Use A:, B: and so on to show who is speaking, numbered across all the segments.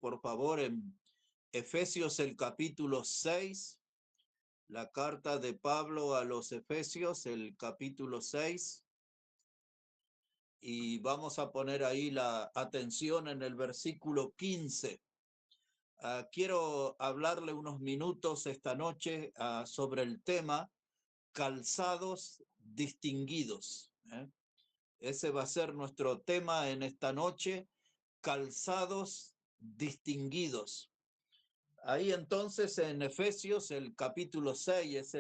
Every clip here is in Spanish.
A: por favor, en Efesios el capítulo 6, la carta de Pablo a los Efesios, el capítulo 6, y vamos a poner ahí la atención en el versículo 15. Quiero hablarle unos minutos esta noche sobre el tema calzados distinguidos. Ese va a ser nuestro tema en esta noche, calzados distinguidos. Ahí entonces en Efesios el capítulo 6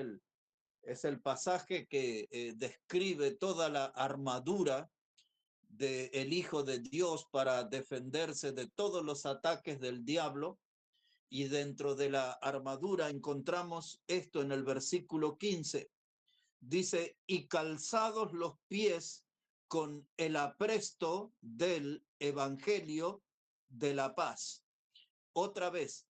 A: es el pasaje que describe toda la armadura del Hijo de Dios para defenderse de todos los ataques del diablo. Y dentro de la armadura encontramos esto en el versículo 15. Dice, y calzados los pies con el apresto del evangelio de la paz. Otra vez,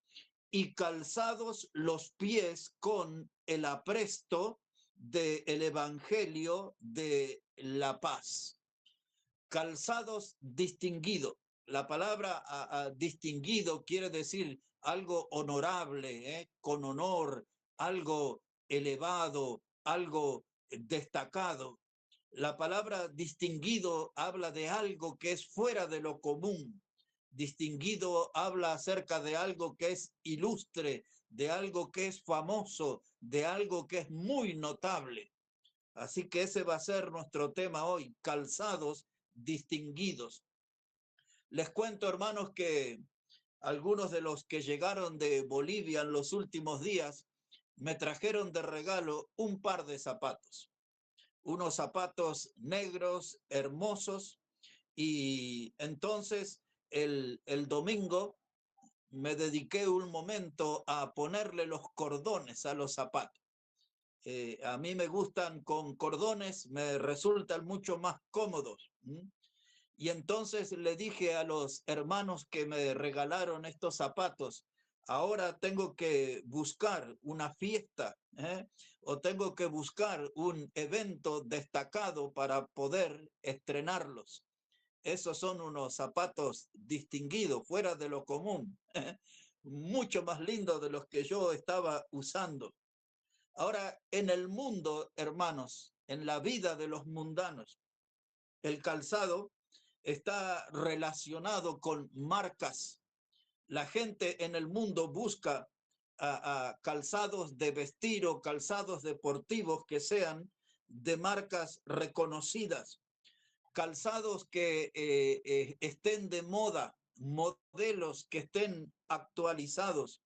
A: y calzados los pies con el apresto del evangelio de la paz. Calzados distinguido. La palabra distinguido quiere decir algo honorable, con honor, algo elevado, algo destacado. La palabra distinguido habla de algo que es fuera de lo común. Distinguido habla acerca de algo que es ilustre, de algo que es famoso, de algo que es muy notable. Así que ese va a ser nuestro tema hoy, calzados distinguidos. Les cuento, hermanos, que algunos de los que llegaron de Bolivia en los últimos días me trajeron de regalo un par de zapatos. Unos zapatos negros, hermosos, y entonces el domingo me dediqué un momento a ponerle los cordones a los zapatos. A mí me gustan con cordones, me resultan mucho más cómodos. Y entonces le dije a los hermanos que me regalaron estos zapatos, ahora tengo que buscar una fiesta, o tengo que buscar un evento destacado para poder estrenarlos. Esos son unos zapatos distinguidos, fuera de lo común, mucho más lindos de los que yo estaba usando. Ahora, en el mundo, hermanos, en la vida de los mundanos, el calzado está relacionado con marcas. La gente en el mundo busca a calzados de vestir o calzados deportivos que sean de marcas reconocidas, calzados que estén de moda, modelos que estén actualizados.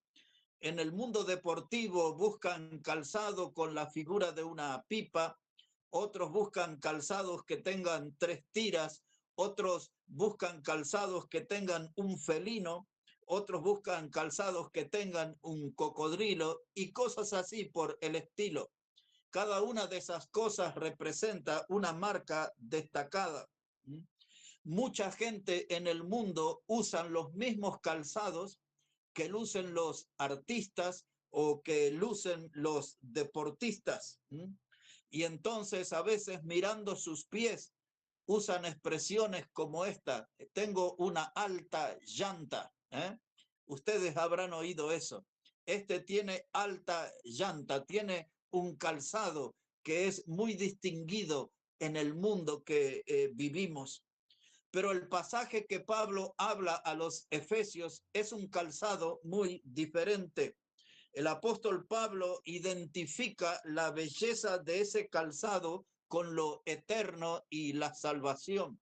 A: En el mundo deportivo buscan calzado con la figura de una pipa, otros buscan calzados que tengan 3 tiras, otros buscan calzados que tengan un felino, otros buscan calzados que tengan un cocodrilo y cosas así por el estilo. Cada una de esas cosas representa una marca destacada. Mucha gente en el mundo usan los mismos calzados que lucen los artistas o que lucen los deportistas. Y entonces a veces mirando sus pies usan expresiones como esta, tengo una alta llanta. Ustedes habrán oído eso. Este tiene alta llanta, tiene un calzado que es muy distinguido en el mundo que vivimos. Pero el pasaje que Pablo habla a los efesios es un calzado muy diferente. El apóstol Pablo identifica la belleza de ese calzado con lo eterno y la salvación.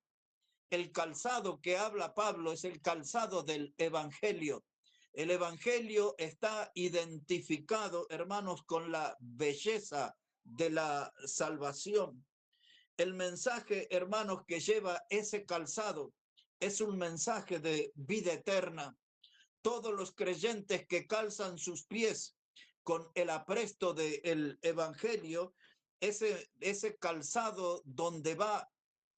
A: El calzado que habla Pablo es el calzado del evangelio. El evangelio está identificado, hermanos, con la belleza de la salvación. El mensaje, hermanos, que lleva ese calzado es un mensaje de vida eterna. Todos los creyentes que calzan sus pies con el apresto del evangelio, ese calzado donde va,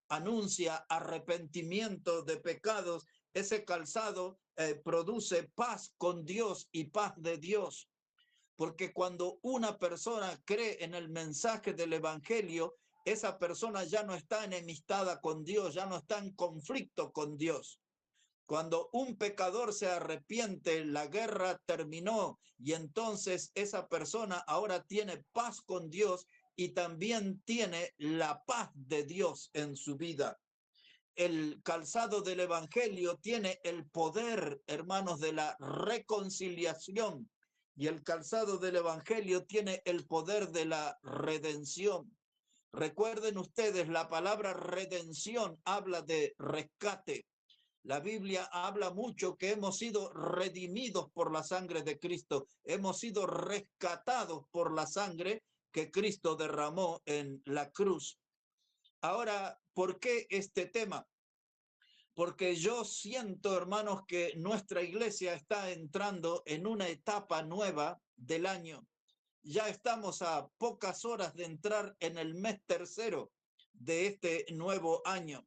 A: anuncia arrepentimiento de pecados, ese calzado produce paz con Dios y paz de Dios. Porque cuando una persona cree en el mensaje del evangelio, esa persona ya no está enemistada con Dios, ya no está en conflicto con Dios. Cuando un pecador se arrepiente, la guerra terminó y entonces esa persona ahora tiene paz con Dios y también tiene la paz de Dios en su vida. El calzado del evangelio tiene el poder, hermanos, de la reconciliación, y el calzado del evangelio tiene el poder de la redención. Recuerden ustedes, la palabra redención habla de rescate. La Biblia habla mucho que hemos sido redimidos por la sangre de Cristo, hemos sido rescatados por la sangre que Cristo derramó en la cruz. Ahora, ¿por qué este tema? Porque yo siento, hermanos, que nuestra iglesia está entrando en una etapa nueva del año. Ya estamos a pocas horas de entrar en el mes tercero de este nuevo año.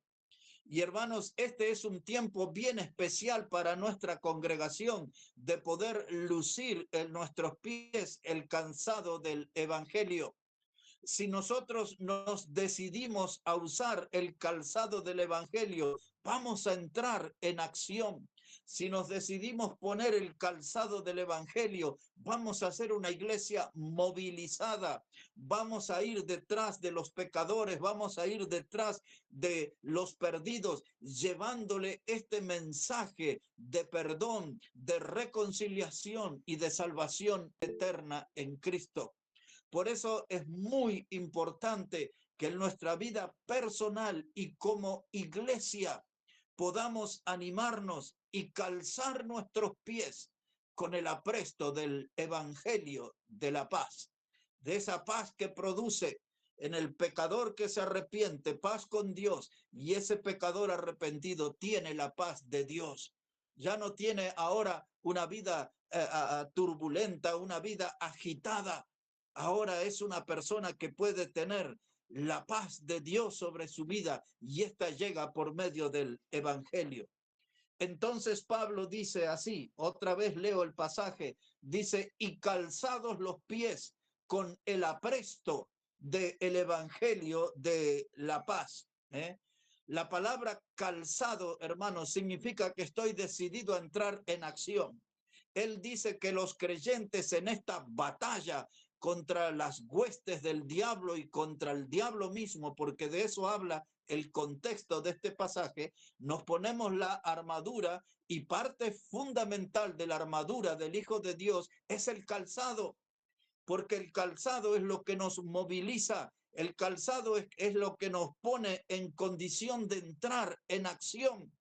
A: Y hermanos, este es un tiempo bien especial para nuestra congregación de poder lucir en nuestros pies el calzado del evangelio. Si nosotros nos decidimos a usar el calzado del evangelio, vamos a entrar en acción. Si nos decidimos poner el calzado del evangelio, vamos a ser una iglesia movilizada. Vamos a ir detrás de los pecadores, vamos a ir detrás de los perdidos, llevándole este mensaje de perdón, de reconciliación y de salvación eterna en Cristo. Por eso es muy importante que en nuestra vida personal y como iglesia podamos animarnos y calzar nuestros pies con el apresto del evangelio de la paz, de esa paz que produce en el pecador que se arrepiente, paz con Dios, y ese pecador arrepentido tiene la paz de Dios. Ya no tiene ahora una vida turbulenta, una vida agitada. Ahora es una persona que puede tener la paz de Dios sobre su vida, y esta llega por medio del evangelio. Entonces Pablo dice así, otra vez leo el pasaje, dice, y calzados los pies con el apresto del evangelio de la paz. La palabra calzado, hermanos, significa que estoy decidido a entrar en acción. Él dice que los creyentes en esta batalla contra las huestes del diablo y contra el diablo mismo, porque de eso habla el contexto de este pasaje, nos ponemos la armadura, y parte fundamental de la armadura del Hijo de Dios es el calzado, porque el calzado es lo que nos moviliza, el calzado es lo que nos pone en condición de entrar en acción.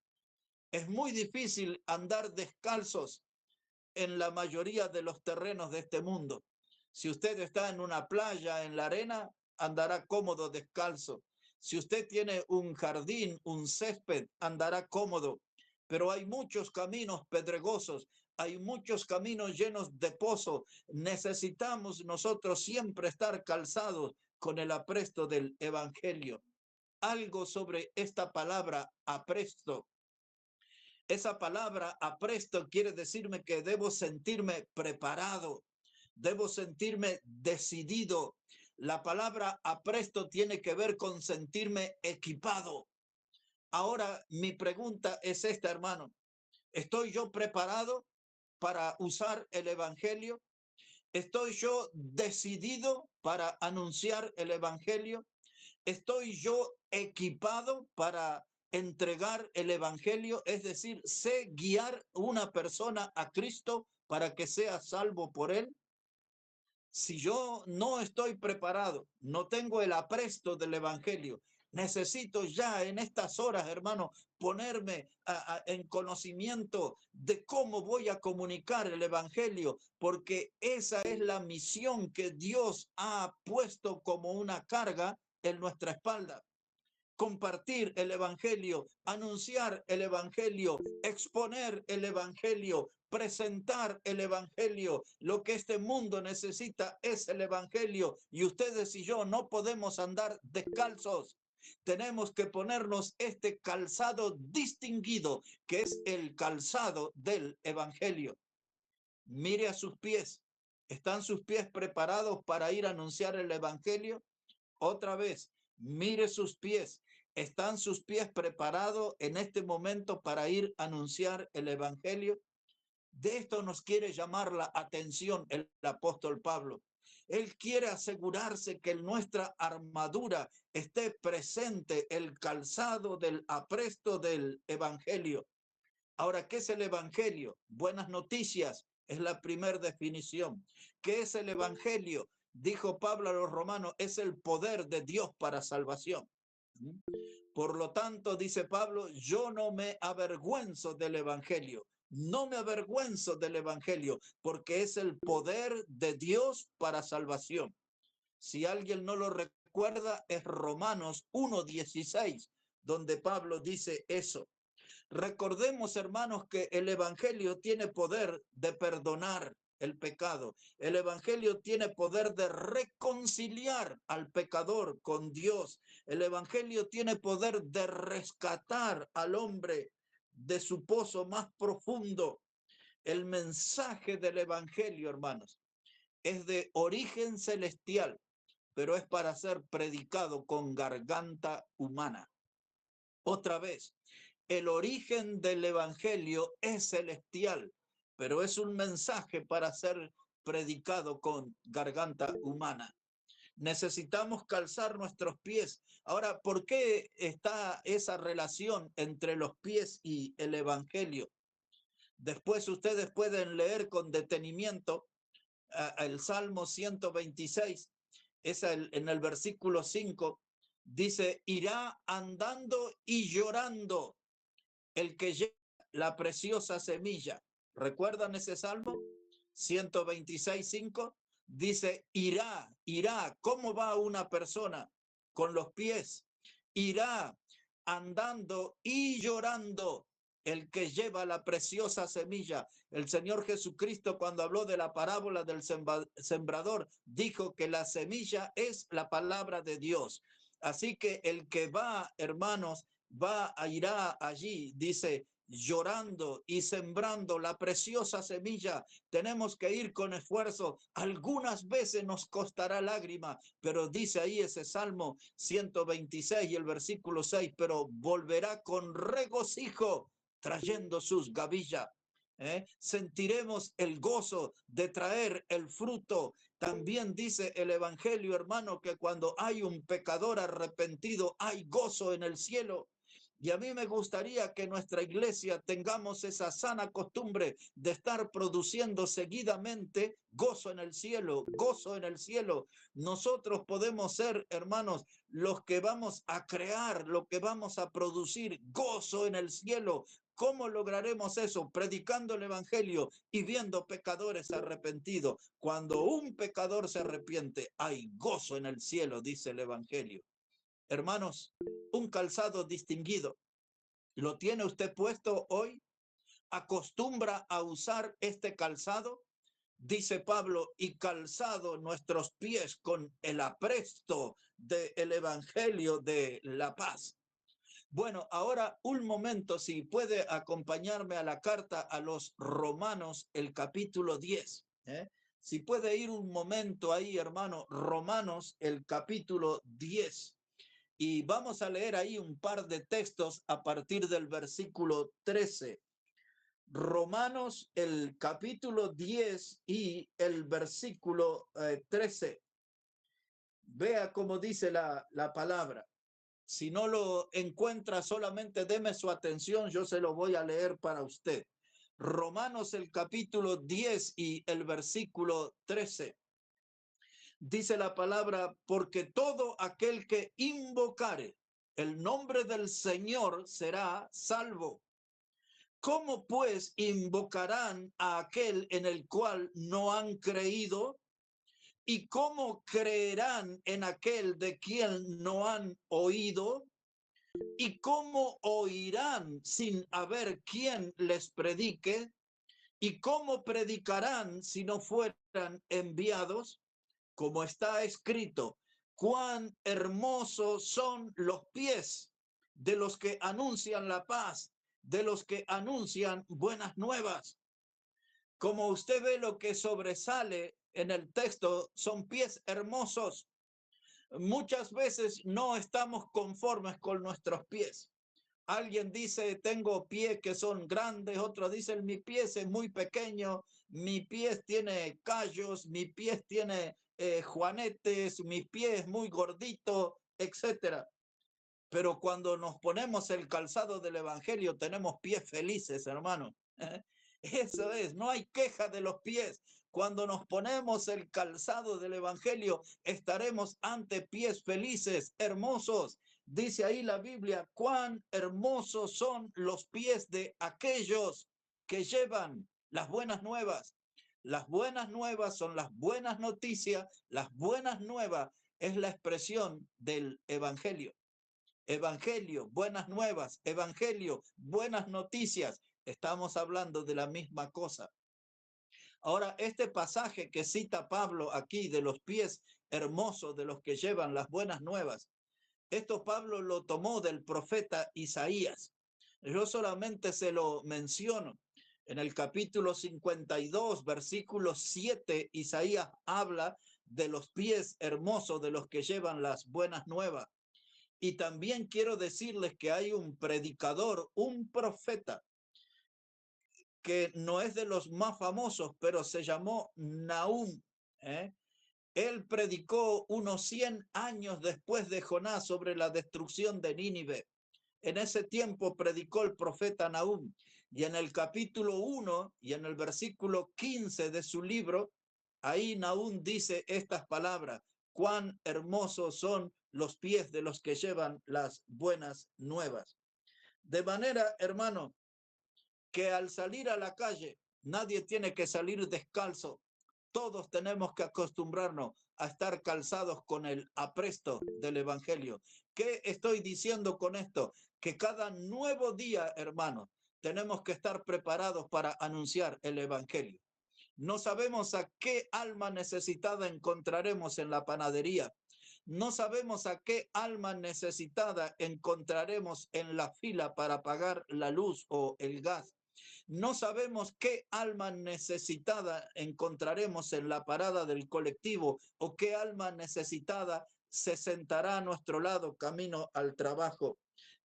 A: Es muy difícil andar descalzos en la mayoría de los terrenos de este mundo. Si usted está en una playa, en la arena, andará cómodo descalzo. Si usted tiene un jardín, un césped, andará cómodo. Pero hay muchos caminos pedregosos, hay muchos caminos llenos de pozo. Necesitamos nosotros siempre estar calzados con el apresto del evangelio. Algo sobre esta palabra apresto. Esa palabra apresto quiere decirme que debo sentirme preparado, debo sentirme decidido. La palabra apresto tiene que ver con sentirme equipado. Ahora, mi pregunta es esta, hermano. ¿Estoy yo preparado para usar el evangelio? ¿Estoy yo decidido para anunciar el evangelio? ¿Estoy yo equipado para entregar el evangelio? Es decir, ¿sé guiar una persona a Cristo para que sea salvo por él? Si yo no estoy preparado, no tengo el apresto del evangelio, necesito ya en estas horas, hermano, ponerme en conocimiento de cómo voy a comunicar el evangelio, porque esa es la misión que Dios ha puesto como una carga en nuestra espalda. Compartir el evangelio, anunciar el evangelio, exponer el evangelio, presentar el evangelio. Lo que este mundo necesita es el evangelio, y ustedes y yo no podemos andar descalzos. Tenemos que ponernos este calzado distinguido, que es el calzado del evangelio. Mire a sus pies. ¿Están sus pies preparados para ir a anunciar el evangelio? Otra vez, mire sus pies. ¿Están sus pies preparados en este momento para ir a anunciar el evangelio? De esto nos quiere llamar la atención el apóstol Pablo. Él quiere asegurarse que en nuestra armadura esté presente el calzado del apresto del evangelio. Ahora, ¿qué es el evangelio? Buenas noticias es la primera definición. ¿Qué es el evangelio? Dijo Pablo a los romanos, es el poder de Dios para salvación. Por lo tanto, dice Pablo, yo no me avergüenzo del evangelio. No me avergüenzo del evangelio porque es el poder de Dios para salvación. Si alguien no lo recuerda, es Romanos 1:16, donde Pablo dice eso. Recordemos, hermanos, que el evangelio tiene poder de perdonar el pecado. El evangelio tiene poder de reconciliar al pecador con Dios. El evangelio tiene poder de rescatar al hombre de su pozo más profundo. El mensaje del evangelio, hermanos, es de origen celestial, pero es para ser predicado con garganta humana. Otra vez, el origen del evangelio es celestial, pero es un mensaje para ser predicado con garganta humana. Necesitamos calzar nuestros pies. Ahora, ¿por qué está esa relación entre los pies y el evangelio? Después ustedes pueden leer con detenimiento el Salmo 126, en el versículo 5, dice, irá andando y llorando el que lleva la preciosa semilla. ¿Recuerdan ese Salmo? 126:5 dice, irá. ¿Cómo va una persona? Con los pies. Irá andando y llorando el que lleva la preciosa semilla. El Señor Jesucristo, cuando habló de la parábola del sembrador, dijo que la semilla es la palabra de Dios. Así que el que va, hermanos, irá allí, dice, llorando y sembrando la preciosa semilla. Tenemos que ir con esfuerzo. Algunas veces nos costará lágrima, pero dice ahí ese Salmo 126 y el versículo 6, pero volverá con regocijo trayendo sus gavillas. Sentiremos el gozo de traer el fruto. También dice el evangelio, hermano, que cuando hay un pecador arrepentido, hay gozo en el cielo. Y a mí me gustaría que nuestra iglesia tengamos esa sana costumbre de estar produciendo seguidamente gozo en el cielo, gozo en el cielo. Nosotros podemos ser, hermanos, los que vamos a crear, lo que vamos a producir gozo en el cielo. ¿Cómo lograremos eso? Predicando el evangelio y viendo pecadores arrepentidos. Cuando un pecador se arrepiente, hay gozo en el cielo, dice el evangelio. Hermanos, un calzado distinguido. ¿Lo tiene usted puesto hoy? ¿Acostumbra a usar este calzado? Dice Pablo, y calzado nuestros pies con el apresto del evangelio de la paz. Bueno, ahora un momento, si puede acompañarme a la carta a los Romanos, el capítulo 10. Si puede ir un momento ahí, hermano, Romanos, el capítulo 10. Y vamos a leer ahí un par de textos a partir del versículo 13. Romanos, el capítulo 10 y el versículo 13. Vea cómo dice la palabra. Si no lo encuentra, solamente deme su atención, yo se lo voy a leer para usted. Romanos, el capítulo 10 y el versículo 13. Dice la palabra, porque todo aquel que invocare el nombre del Señor será salvo. ¿Cómo pues invocarán a aquel en el cual no han creído? ¿Y cómo creerán en aquel de quien no han oído? ¿Y cómo oirán sin haber quien les predique? ¿Y cómo predicarán si no fueran enviados? Como está escrito, cuán hermosos son los pies de los que anuncian la paz, de los que anuncian buenas nuevas. Como usted ve, lo que sobresale en el texto son pies hermosos. Muchas veces no estamos conformes con nuestros pies. Alguien dice, tengo pies que son grandes, otro dice, mi pie es muy pequeño, mi pie tiene callos, mi pie tiene juanetes, mi pie es muy gordito, etcétera. Pero cuando nos ponemos el calzado del evangelio, tenemos pies felices, hermano. Eso es, no hay queja de los pies. Cuando nos ponemos el calzado del evangelio, estaremos ante pies felices, hermosos. Dice ahí la Biblia, cuán hermosos son los pies de aquellos que llevan las buenas nuevas. Las buenas nuevas son las buenas noticias. Las buenas nuevas es la expresión del evangelio. Evangelio, buenas nuevas, evangelio, buenas noticias. Estamos hablando de la misma cosa. Ahora, este pasaje que cita Pablo aquí de los pies hermosos de los que llevan las buenas nuevas, esto Pablo lo tomó del profeta Isaías. Yo solamente se lo menciono. En el capítulo 52, versículo 7, Isaías habla de los pies hermosos de los que llevan las buenas nuevas. Y también quiero decirles que hay un predicador, un profeta, que no es de los más famosos, pero se llamó Nahum. Él predicó unos 100 años después de Jonás sobre la destrucción de Nínive. En ese tiempo predicó el profeta Nahum. Y en el capítulo 1 y en el versículo 15 de su libro, ahí Nahum dice estas palabras: cuán hermosos son los pies de los que llevan las buenas nuevas. De manera, hermano, que al salir a la calle, nadie tiene que salir descalzo. Todos tenemos que acostumbrarnos a estar calzados con el apresto del evangelio. ¿Qué estoy diciendo con esto? Que cada nuevo día, hermano, tenemos que estar preparados para anunciar el evangelio. No sabemos a qué alma necesitada encontraremos en la panadería. No sabemos a qué alma necesitada encontraremos en la fila para pagar la luz o el gas. No sabemos qué alma necesitada encontraremos en la parada del colectivo o qué alma necesitada se sentará a nuestro lado camino al trabajo.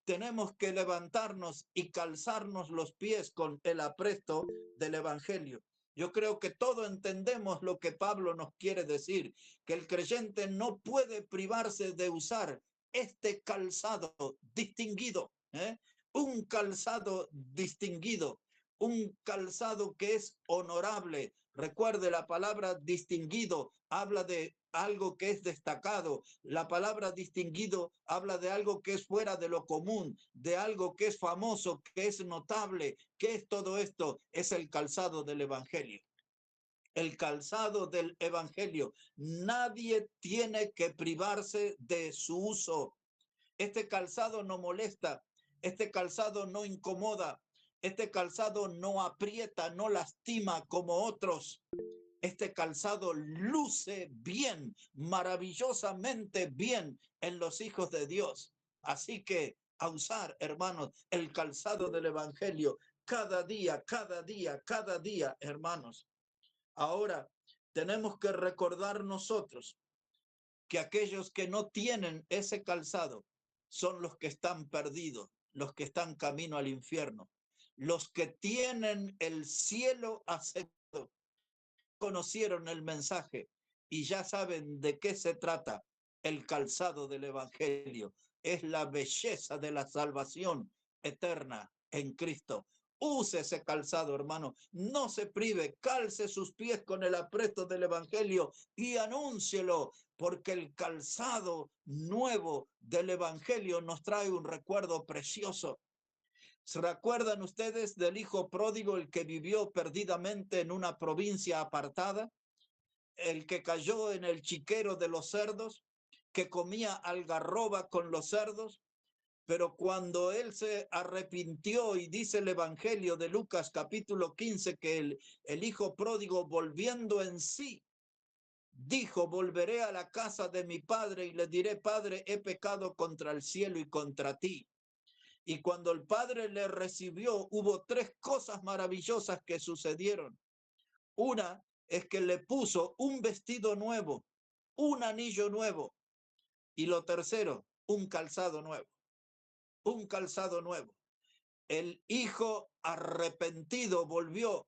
A: Tenemos que levantarnos y calzarnos los pies con el apresto del evangelio. Yo creo que todos entendemos lo que Pablo nos quiere decir, que el creyente no puede privarse de usar este calzado distinguido, un calzado distinguido, un calzado que es honorable. Recuerde, la palabra distinguido habla de algo que es destacado. La palabra distinguido habla de algo que es fuera de lo común, de algo que es famoso, que es notable. ¿Qué es todo esto? Es el calzado del evangelio. El calzado del evangelio. Nadie tiene que privarse de su uso. Este calzado no molesta, este calzado no incomoda, este calzado no aprieta, no lastima como otros. Este calzado luce bien, maravillosamente bien en los hijos de Dios. Así que a usar, hermanos, el calzado del evangelio cada día, cada día, cada día, hermanos. Ahora tenemos que recordar nosotros que aquellos que no tienen ese calzado son los que están perdidos, los que están camino al infierno, los que tienen el cielo asegurado, conocieron el mensaje y ya saben de qué se trata. El calzado del evangelio es la belleza de la salvación eterna en Cristo. Use ese calzado, hermano. No se prive. Calce sus pies con el apresto del evangelio y anúncielo, porque el calzado nuevo del evangelio nos trae un recuerdo precioso. ¿Se recuerdan ustedes del hijo pródigo, el que vivió perdidamente en una provincia apartada? El que cayó en el chiquero de los cerdos, que comía algarroba con los cerdos. Pero cuando él se arrepintió, y dice el Evangelio de Lucas capítulo 15, que el hijo pródigo, volviendo en sí, dijo: volveré a la casa de mi padre y le diré: Padre, he pecado contra el cielo y contra ti. Y cuando el padre le recibió, hubo tres cosas maravillosas que sucedieron. Una es que le puso un vestido nuevo, un anillo nuevo. Y lo tercero, un calzado nuevo. Un calzado nuevo. El hijo arrepentido volvió.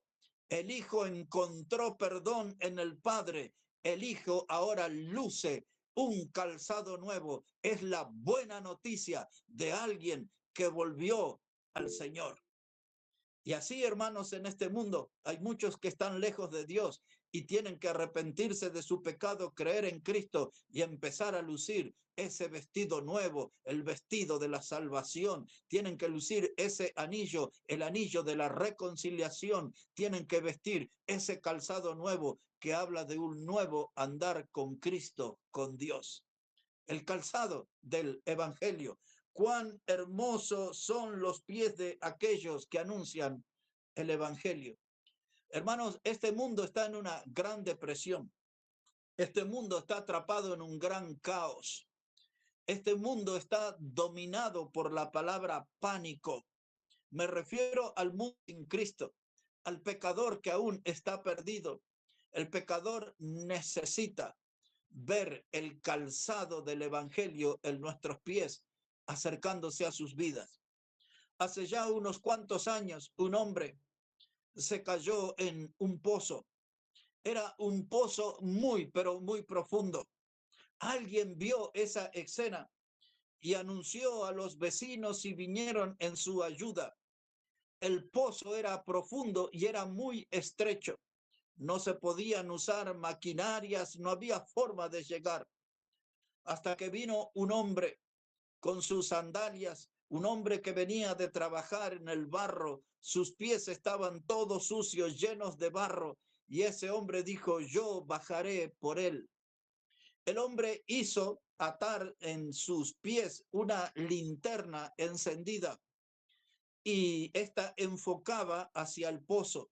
A: El hijo encontró perdón en el padre. El hijo ahora luce un calzado nuevo. Es la buena noticia de alguien que volvió al Señor. Y así, hermanos, en este mundo hay muchos que están lejos de Dios y tienen que arrepentirse de su pecado, creer en Cristo y empezar a lucir ese vestido nuevo, el vestido de la salvación. Tienen que lucir ese anillo, el anillo de la reconciliación. Tienen que vestir ese calzado nuevo que habla de un nuevo andar con Cristo, con Dios. El calzado del evangelio. Cuán hermosos son los pies de aquellos que anuncian el evangelio. Hermanos, este mundo está en una gran depresión. Este mundo está atrapado en un gran caos. Este mundo está dominado por la palabra pánico. Me refiero al mundo sin Cristo, al pecador que aún está perdido. El pecador necesita ver el calzado del evangelio en nuestros pies, acercándose a sus vidas. Hace ya unos cuantos años, un hombre se cayó en un pozo. Era un pozo muy, pero muy profundo. Alguien vio esa escena y anunció a los vecinos y vinieron en su ayuda. El pozo era profundo y era muy estrecho. No se podían usar maquinarias, no había forma de llegar. Hasta que vino un hombre con sus sandalias, un hombre que venía de trabajar en el barro, sus pies estaban todos sucios, llenos de barro, y ese hombre dijo, yo bajaré por él. El hombre hizo atar en sus pies una linterna encendida y esta enfocaba hacia el pozo.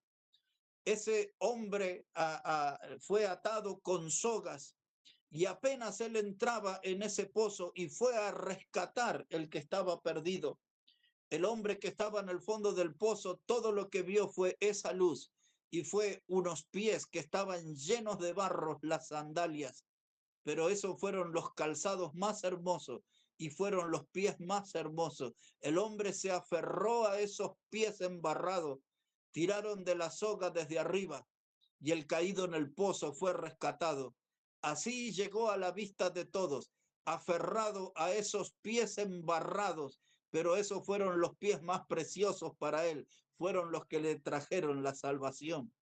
A: Ese hombre fue atado con sogas y apenas él entraba en ese pozo y fue a rescatar el que estaba perdido. El hombre que estaba en el fondo del pozo, todo lo que vio fue esa luz y fue unos pies que estaban llenos de barro, las sandalias, pero esos fueron los calzados más hermosos y fueron los pies más hermosos. El hombre se aferró a esos pies embarrados, tiraron de la soga desde arriba y el caído en el pozo fue rescatado. Así llegó a la vista de todos, aferrado a esos pies embarrados, pero esos fueron los pies más preciosos para él, fueron los que le trajeron la salvación.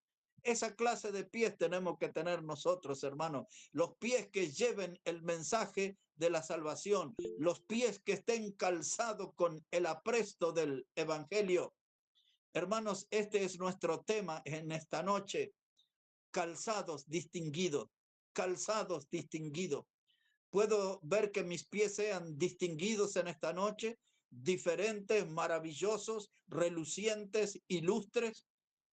A: Esa clase de pies tenemos que tener nosotros, hermanos. Los pies que lleven el mensaje de la salvación, los pies que estén calzados con el apresto del evangelio. Hermanos, este es nuestro tema en esta noche. Calzados distinguidos, calzados distinguidos. Puedo ver que mis pies sean distinguidos en esta noche, diferentes, maravillosos, relucientes, ilustres.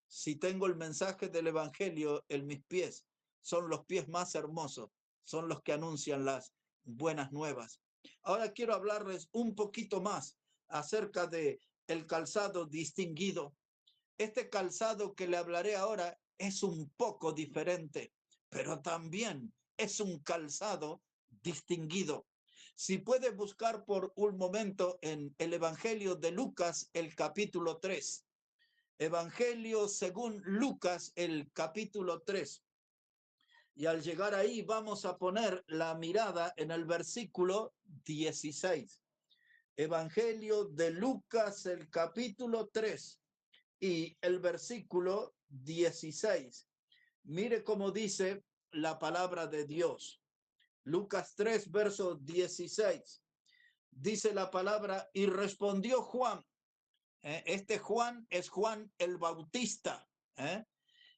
A: Si tengo el mensaje del evangelio en mis pies, son los pies más hermosos, son los que anuncian las buenas nuevas. Ahora quiero hablarles un poquito más acerca de el calzado distinguido. Este calzado que le hablaré ahora es un poco diferente, pero también es un calzado distinguido. Si puede buscar por un momento en el Evangelio de Lucas, el capítulo 3. Evangelio según Lucas, el capítulo 3. Y al llegar ahí vamos a poner la mirada en el versículo 16. Evangelio de Lucas, el capítulo 3 y el versículo 16. Mire cómo dice la palabra de Dios. Lucas 3, verso 16. Dice la palabra, y respondió Juan. Este Juan es Juan el Bautista.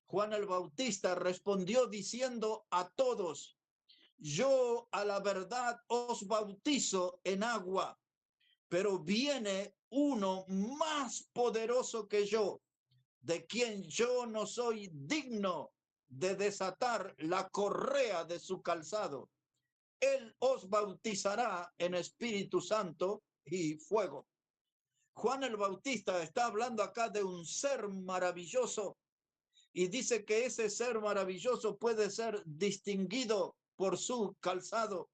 A: Juan el Bautista respondió diciendo a todos, yo a la verdad os bautizo en agua, pero viene uno más poderoso que yo, de quien yo no soy digno de desatar la correa de su calzado. Él os bautizará en Espíritu Santo y fuego. Juan el Bautista está hablando acá de un ser maravilloso y dice que ese ser maravilloso puede ser distinguido por su calzado.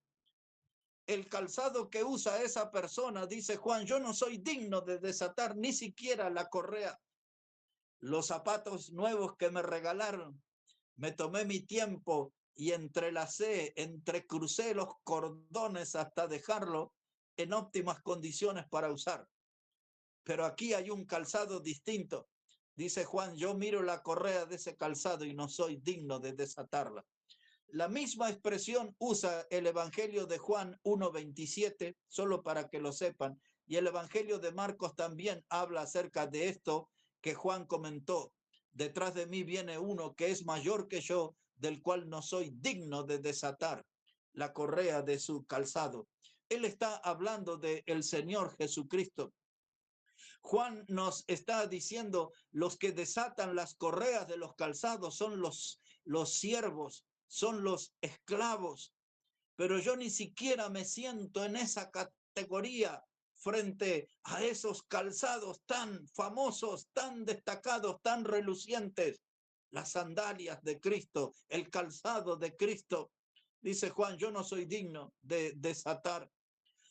A: el calzado que usa esa persona, dice Juan, yo no soy digno de desatar ni siquiera la correa. Los zapatos nuevos que me regalaron, me tomé mi tiempo y entrecrucé los cordones hasta dejarlo en óptimas condiciones para usar. Pero aquí hay un calzado distinto. Dice Juan, yo miro la correa de ese calzado y no soy digno de desatarla. La misma expresión usa el Evangelio de Juan 1:27, solo para que lo sepan, y el Evangelio de Marcos también habla acerca de esto que Juan comentó. Detrás de mí viene uno que es mayor que yo, del cual no soy digno de desatar la correa de su calzado. Él está hablando del Señor Jesucristo. Juan nos está diciendo, los que desatan las correas de los calzados son los siervos, son los esclavos, pero yo ni siquiera me siento en esa categoría frente a esos calzados tan famosos, tan destacados, tan relucientes, las sandalias de Cristo, el calzado de Cristo. Dice Juan, yo no soy digno de desatar.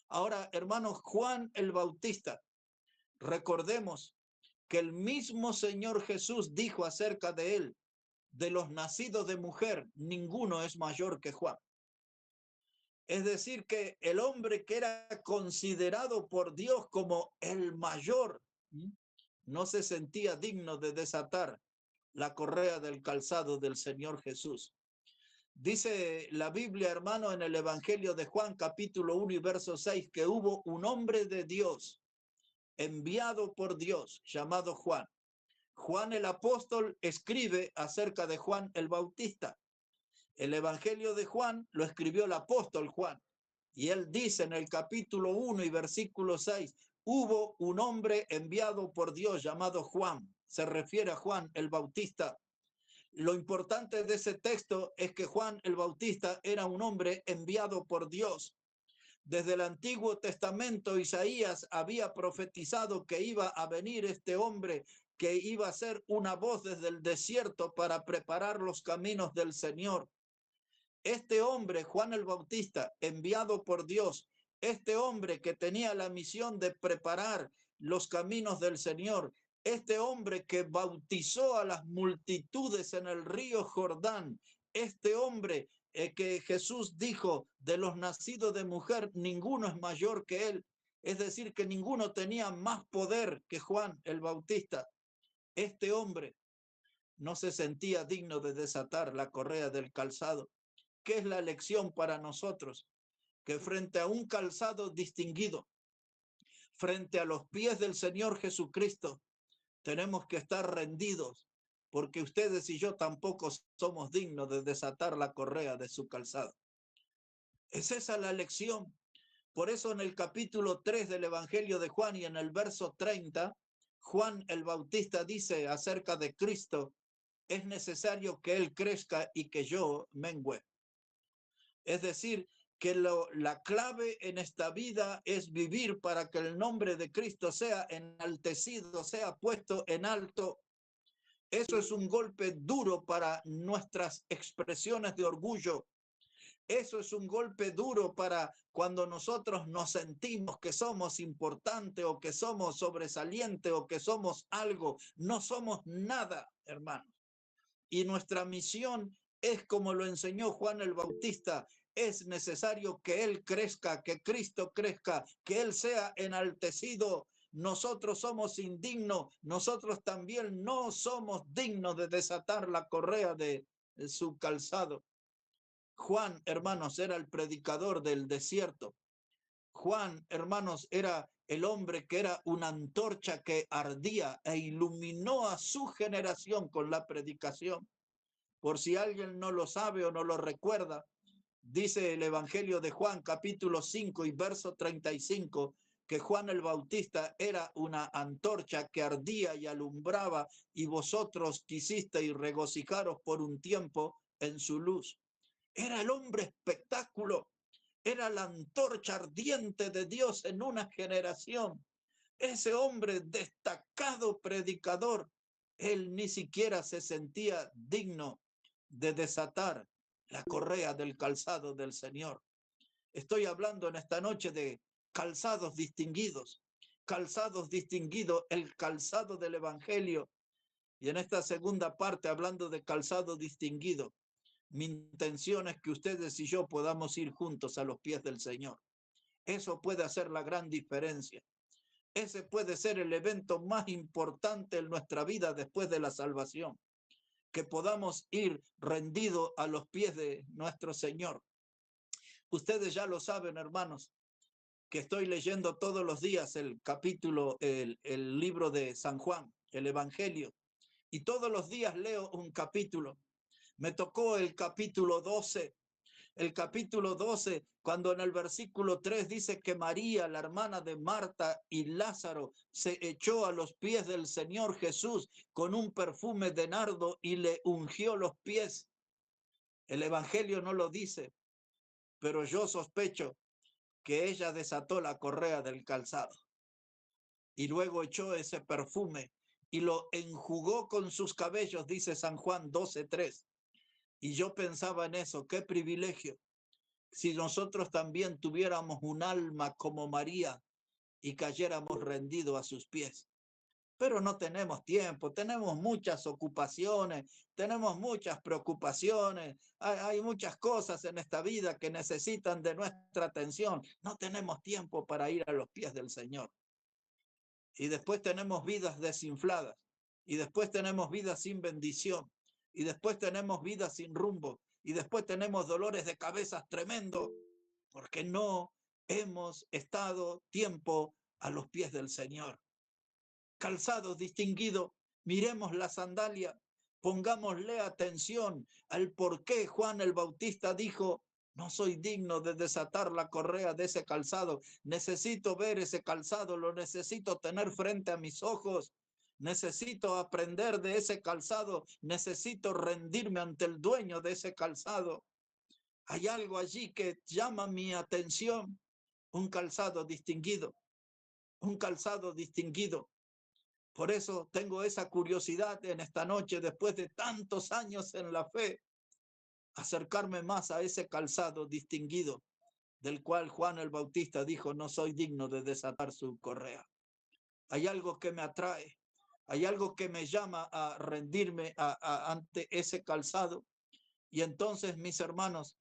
A: Ahora, hermanos, Juan el Bautista, recordemos que el mismo Señor Jesús dijo acerca de él, de los nacidos de mujer, ninguno es mayor que Juan. Es decir, que el hombre que era considerado por Dios como el mayor, no se sentía digno de desatar la correa del calzado del Señor Jesús. Dice la Biblia, hermano, en el Evangelio de Juan, capítulo 1 y verso 6, que hubo un hombre de Dios, enviado por Dios, llamado Juan. Juan el apóstol escribe acerca de Juan el Bautista. El Evangelio de Juan lo escribió el apóstol Juan. Y él dice en el capítulo 1 y versículo 6, hubo un hombre enviado por Dios llamado Juan. Se refiere a Juan el Bautista. Lo importante de ese texto es que Juan el Bautista era un hombre enviado por Dios. Desde el Antiguo Testamento, Isaías había profetizado que iba a venir este hombre, que iba a ser una voz desde el desierto para preparar los caminos del Señor. Este hombre, Juan el Bautista, enviado por Dios, este hombre que tenía la misión de preparar los caminos del Señor, este hombre que bautizó a las multitudes en el río Jordán, este hombre que Jesús dijo, de los nacidos de mujer, ninguno es mayor que él. Es decir, que ninguno tenía más poder que Juan el Bautista. Este hombre no se sentía digno de desatar la correa del calzado. ¿Qué es la lección para nosotros? Que frente a un calzado distinguido, frente a los pies del Señor Jesucristo, tenemos que estar rendidos, porque ustedes y yo tampoco somos dignos de desatar la correa de su calzado. Es esa la lección. Por eso en el capítulo 3 del Evangelio de Juan y en el verso 30, Juan el Bautista dice acerca de Cristo, es necesario que Él crezca y que yo mengüe. Es decir, que la clave en esta vida es vivir para que el nombre de Cristo sea enaltecido, sea puesto en alto. Eso es un golpe duro para nuestras expresiones de orgullo. Eso es un golpe duro para cuando nosotros nos sentimos que somos importantes o que somos sobresalientes o que somos algo. No somos nada, hermanos. Y nuestra misión es como lo enseñó Juan el Bautista. Es necesario que Él crezca, que Cristo crezca, que Él sea enaltecido. Nosotros somos indignos, nosotros también no somos dignos de desatar la correa de su calzado. Juan, hermanos, era el predicador del desierto. Juan, hermanos, era el hombre que era una antorcha que ardía e iluminó a su generación con la predicación. Por si alguien no lo sabe o no lo recuerda, dice el Evangelio de Juan, capítulo 5 y verso 35, que Juan el Bautista era una antorcha que ardía y alumbraba, y vosotros quisisteis regocijaros por un tiempo en su luz. Era el hombre espectáculo, era la antorcha ardiente de Dios en una generación. Ese hombre destacado predicador, él ni siquiera se sentía digno de desatar la correa del calzado del Señor. Estoy hablando en esta noche de calzados distinguidos, el calzado del Evangelio. Y en esta segunda parte, hablando de calzado distinguido, mi intención es que ustedes y yo podamos ir juntos a los pies del Señor. Eso puede hacer la gran diferencia. Ese puede ser el evento más importante en nuestra vida después de la salvación, que podamos ir rendidos a los pies de nuestro Señor. Ustedes ya lo saben, hermanos, que estoy leyendo todos los días el capítulo, el libro de San Juan, el Evangelio, y todos los días leo un capítulo. Me tocó el capítulo 12. El capítulo 12, cuando en el versículo 3 dice que María, la hermana de Marta y Lázaro, se echó a los pies del Señor Jesús con un perfume de nardo y le ungió los pies. El Evangelio no lo dice, pero yo sospecho que ella desató la correa del calzado y luego echó ese perfume y lo enjugó con sus cabellos, dice San Juan 12:3. Y yo pensaba en eso, qué privilegio. Si nosotros también tuviéramos un alma como María y cayéramos rendidos a sus pies. Pero no tenemos tiempo, tenemos muchas ocupaciones, tenemos muchas preocupaciones, hay muchas cosas en esta vida que necesitan de nuestra atención. No tenemos tiempo para ir a los pies del Señor. Y después tenemos vidas desinfladas, y después tenemos vidas sin bendición, y después tenemos vidas sin rumbo, y después tenemos dolores de cabeza tremendos, porque no hemos estado tiempo a los pies del Señor. Calzado distinguido, miremos la sandalia, pongámosle atención al por qué Juan el Bautista dijo: no soy digno de desatar la correa de ese calzado, necesito ver ese calzado, lo necesito tener frente a mis ojos, necesito aprender de ese calzado, necesito rendirme ante el dueño de ese calzado. Hay algo allí que llama mi atención, un calzado distinguido, un calzado distinguido. Por eso tengo esa curiosidad en esta noche, después de tantos años en la fe, acercarme más a ese calzado distinguido, del cual Juan el Bautista dijo: no soy digno de desatar su correa. Hay algo que me atrae, hay algo que me llama a rendirme ante ese calzado. Y entonces, mis hermanos,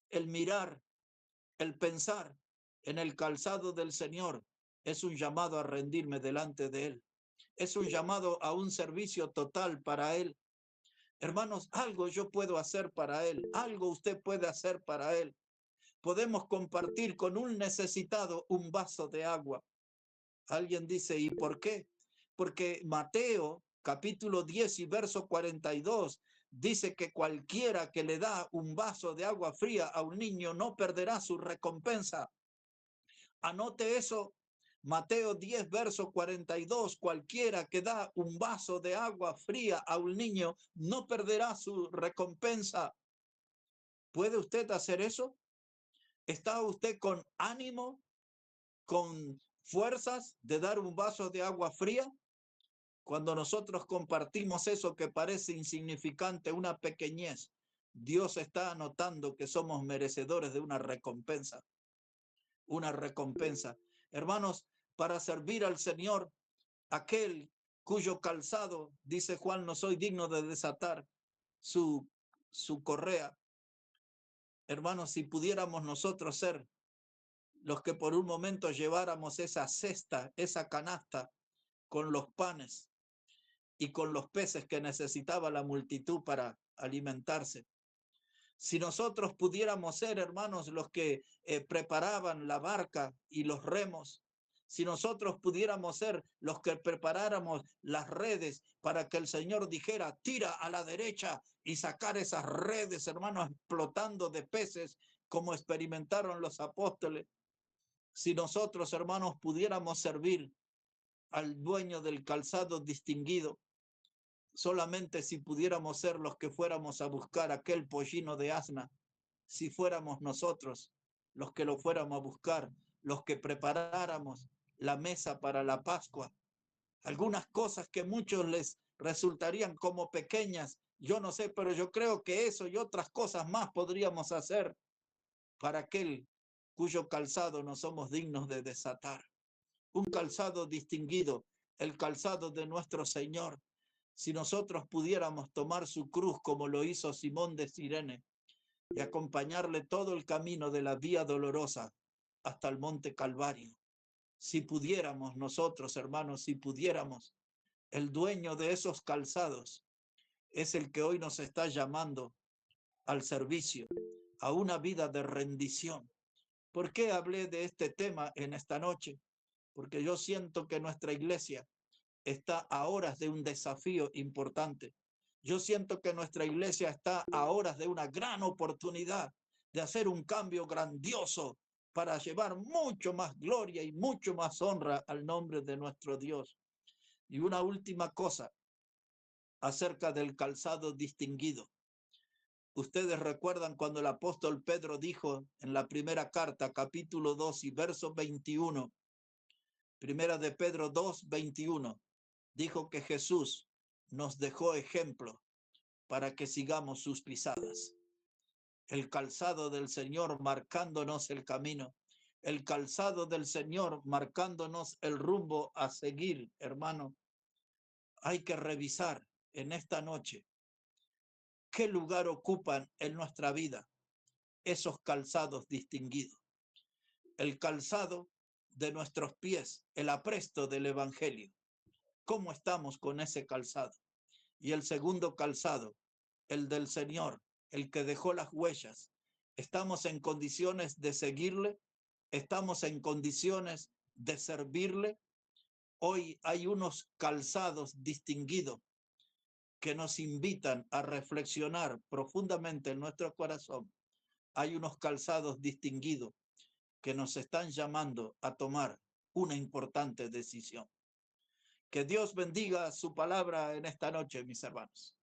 A: el mirar, el pensar en el calzado del Señor es un llamado a rendirme delante de Él. Es un llamado a un servicio total para Él. Hermanos, algo yo puedo hacer para Él, algo usted puede hacer para Él. Podemos compartir con un necesitado un vaso de agua. Alguien dice: ¿y por qué? Porque Mateo capítulo 10 y verso 42 dice que cualquiera que le da un vaso de agua fría a un niño no perderá su recompensa. Anote eso. Mateo 10, verso 42, cualquiera que da un vaso de agua fría a un niño no perderá su recompensa. ¿Puede usted hacer eso? ¿Está usted con ánimo, con fuerzas de dar un vaso de agua fría? Cuando nosotros compartimos eso que parece insignificante, una pequeñez, Dios está anotando que somos merecedores de una recompensa. Una recompensa. Hermanos, para servir al Señor, aquel cuyo calzado, dice Juan, no soy digno de desatar su correa. Hermanos, si pudiéramos nosotros ser los que por un momento lleváramos esa cesta, esa canasta con los panes y con los peces que necesitaba la multitud para alimentarse. Si nosotros pudiéramos ser, hermanos, los que preparaban la barca y los remos, si nosotros pudiéramos ser los que preparáramos las redes para que el Señor dijera: tira a la derecha, y sacar esas redes, hermanos, explotando de peces como experimentaron los apóstoles. Si nosotros, hermanos, pudiéramos servir al dueño del calzado distinguido, solamente si pudiéramos ser los que fuéramos a buscar aquel pollino de asna, si fuéramos nosotros los que lo fuéramos a buscar, los que preparáramos la mesa para la Pascua. Algunas cosas que muchos les resultarían como pequeñas, yo no sé, pero yo creo que eso y otras cosas más podríamos hacer. para aquel cuyo calzado no somos dignos de desatar. Un calzado distinguido, el calzado de nuestro Señor. Si nosotros pudiéramos tomar su cruz como lo hizo Simón de Cirene y acompañarle todo el camino de la vía dolorosa hasta el monte Calvario. Si pudiéramos nosotros, hermanos, si pudiéramos, el dueño de esos calzados es el que hoy nos está llamando al servicio, a una vida de rendición. ¿Por qué hablé de este tema en esta noche? Porque yo siento que nuestra iglesia está a horas de un desafío importante. Yo siento que nuestra iglesia está a horas de una gran oportunidad de hacer un cambio grandioso para llevar mucho más gloria y mucho más honra al nombre de nuestro Dios. Y una última cosa acerca del calzado distinguido. Ustedes recuerdan cuando el apóstol Pedro dijo en la primera carta, capítulo 2 y verso 21, primera de Pedro 2, 21, dijo que Jesús nos dejó ejemplo para que sigamos sus pisadas. El calzado del Señor marcándonos el camino, el calzado del Señor marcándonos el rumbo a seguir, hermano. Hay que revisar en esta noche qué lugar ocupan en nuestra vida esos calzados distinguidos. El calzado de nuestros pies, el apresto del Evangelio. ¿Cómo estamos con ese calzado? Y el segundo calzado, el del Señor, el que dejó las huellas. ¿Estamos en condiciones de seguirle? ¿Estamos en condiciones de servirle? Hoy hay unos calzados distinguidos que nos invitan a reflexionar profundamente en nuestro corazón. Hay unos calzados distinguidos que nos están llamando a tomar una importante decisión. Que Dios bendiga su palabra en esta noche, mis hermanos.